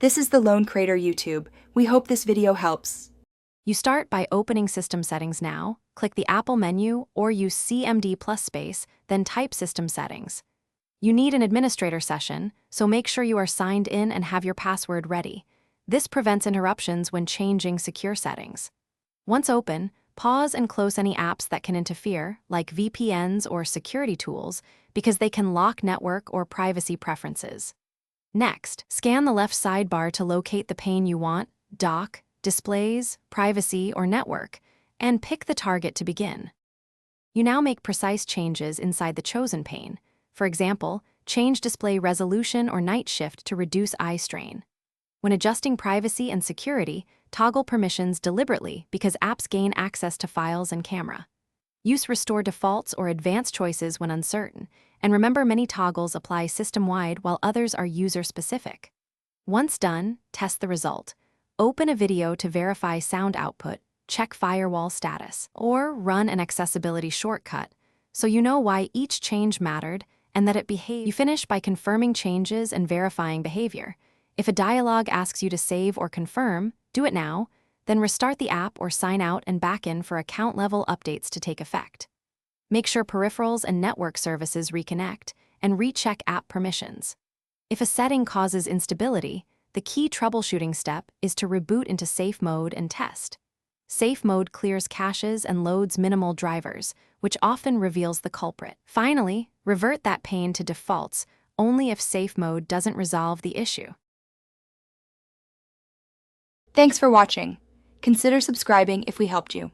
This is the Lone Crater YouTube. We hope this video helps. You start by opening System Settings now, click the Apple menu, or use CMD plus space, then type System Settings. You need an administrator session, so make sure you are signed in and have your password ready. This prevents interruptions when changing secure settings. Once open, pause and close any apps that can interfere, like VPNs or security tools, because they can lock network or privacy preferences. Next, scan the left sidebar to locate the pane you want, Dock, Displays, Privacy, or Network, and pick the target to begin. You now make precise changes inside the chosen pane. For example, change display resolution or night shift to reduce eye strain. When adjusting privacy and security, toggle permissions deliberately because apps gain access to files and camera. Use restore defaults or advanced choices when uncertain, and remember many toggles apply system-wide while others are user-specific. Once done, test the result. Open a video to verify sound output, check firewall status, or run an accessibility shortcut so you know why each change mattered and that it behaved. You finish by confirming changes and verifying behavior. If a dialog asks you to save or confirm, do it now, then restart the app or sign out and back in for account-level updates to take effect. Make sure peripherals and network services reconnect, and recheck app permissions. If a setting causes instability, the key troubleshooting step is to reboot into safe mode and test. Safe mode clears caches and loads minimal drivers, which often reveals the culprit. Finally, revert that pane to defaults only if safe mode doesn't resolve the issue. Thanks for watching. Consider subscribing if we helped you.